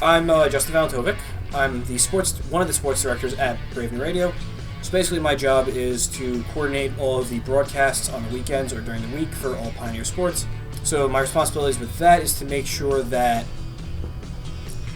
I'm Justin Valentovic. I'm one of the sports directors at Brave New Radio. So basically my job is to coordinate all of the broadcasts on the weekends or during the week for all Pioneer Sports. So my responsibilities with that is to make sure that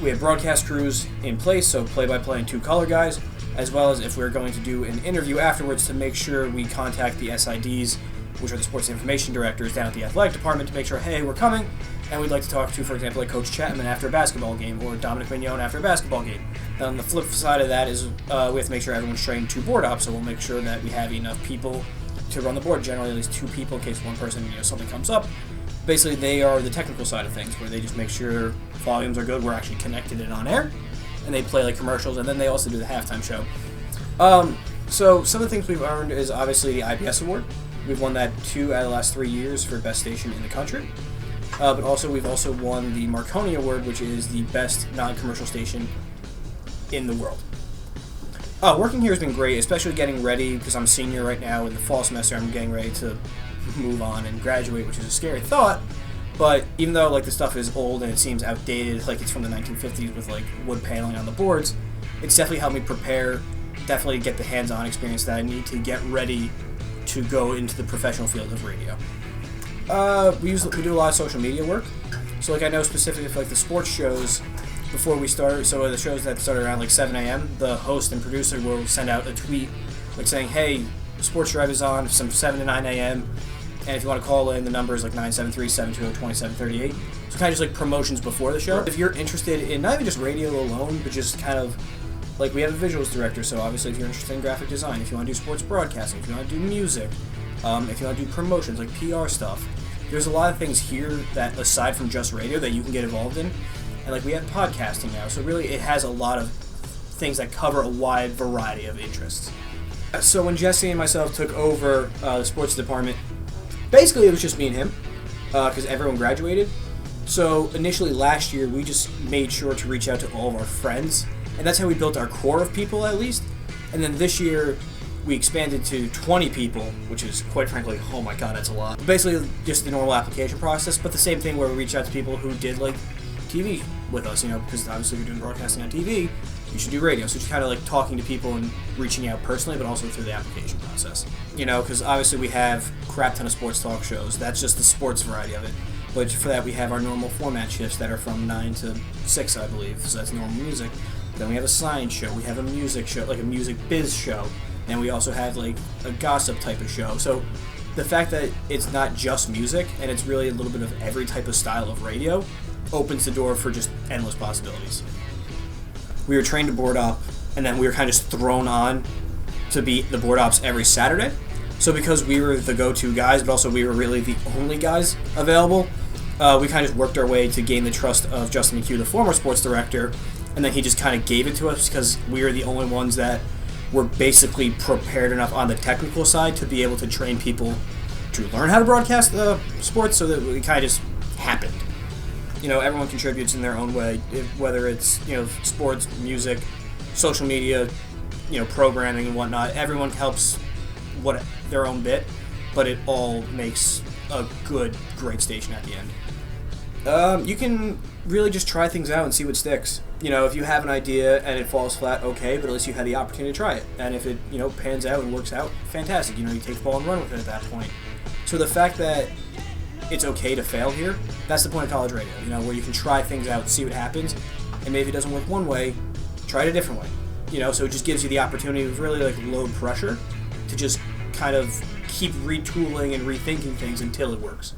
we have broadcast crews in place, so play-by-play and two color guys, as well as if we're going to do an interview afterwards to make sure we contact the SIDs, which are the sports information directors down at the athletic department, to make sure, hey, we're coming, and we'd like to talk to, for example, like Coach Chapman after a basketball game, or Dominic Mignon after a basketball game. And on the flip side of that is we have to make sure everyone's trained to board up, so we'll make sure that we have enough people to run the board, generally at least two people in case one person, something comes up. Basically, they are the technical side of things, where they just make sure volumes are good, we're actually connected and on air, and they play like commercials, and then they also do the halftime show. So some of the things we've earned is obviously the IBS Award. We've won that 2 out of the last 3 years for best station in the country. But also we've also won the Marconi Award, which is the best non-commercial station in the world. Working here has been great, especially getting ready, because I'm a senior right now. In the fall semester, I'm getting ready to move on and graduate, which is a scary thought. But even though the stuff is old and it seems outdated, like it's from the 1950s with wood paneling on the boards, it's definitely helped me prepare, definitely get the hands-on experience that I need to get ready to go into the professional field of radio. We do a lot of social media work. So I know specifically for the sports shows, before we start, so the shows that start around 7 a.m., the host and producer will send out a tweet saying, hey, Sports Drive is on from 7 to 9 a.m., and if you want to call in, the number is 973-720-2738. So kind of just promotions before the show. If you're interested in not even just radio alone, but just kind of we have a visuals director, so obviously if you're interested in graphic design, if you want to do sports broadcasting, if you want to do music, if you want to do promotions, PR stuff, there's a lot of things here that, aside from just radio, that you can get involved in. And we have podcasting now, so really it has a lot of things that cover a wide variety of interests. So when Jesse and myself took over the sports department, basically it was just me and him, because everyone graduated. So initially last year, we just made sure to reach out to all of our friends, and that's how we built our core of people, at least. And then this year, we expanded to 20 people, which is, quite frankly, oh my god, that's a lot. Basically, just the normal application process, but the same thing where we reach out to people who did, TV with us, because obviously if you're doing broadcasting on TV, you should do radio. So just kind of talking to people and reaching out personally, but also through the application process. Because obviously we have a crap ton of sports talk shows. That's just the sports variety of it. But for that, we have our normal format shifts that are from 9 to 6, I believe. So that's normal music. Then we have a science show. We have a music show, a music biz show. And we also have a gossip type of show. So the fact that it's not just music and it's really a little bit of every type of style of radio opens the door for just endless possibilities. We were trained to board up, and then we were kind of just thrown on to be the board ops every Saturday. So because we were the go-to guys, but also we were really the only guys available, we kind of just worked our way to gain the trust of Justin McHugh, the former sports director, and then he just kind of gave it to us because we were the only ones that were basically prepared enough on the technical side to be able to train people to learn how to broadcast sports, so that it kind of just happened. Everyone contributes in their own way, whether it's, sports, music, social media, programming and whatnot. Everyone helps their own bit, but it all makes a great station at the end. You can really just try things out and see what sticks. If you have an idea and it falls flat, okay, but at least you had the opportunity to try it. And if it, pans out and works out, fantastic. You take the ball and run with it at that point. So the fact that it's okay to fail here, that's the point of college radio, where you can try things out, see what happens, and maybe it doesn't work one way, try it a different way. So it just gives you the opportunity of really low pressure to just kind of keep retooling and rethinking things until it works.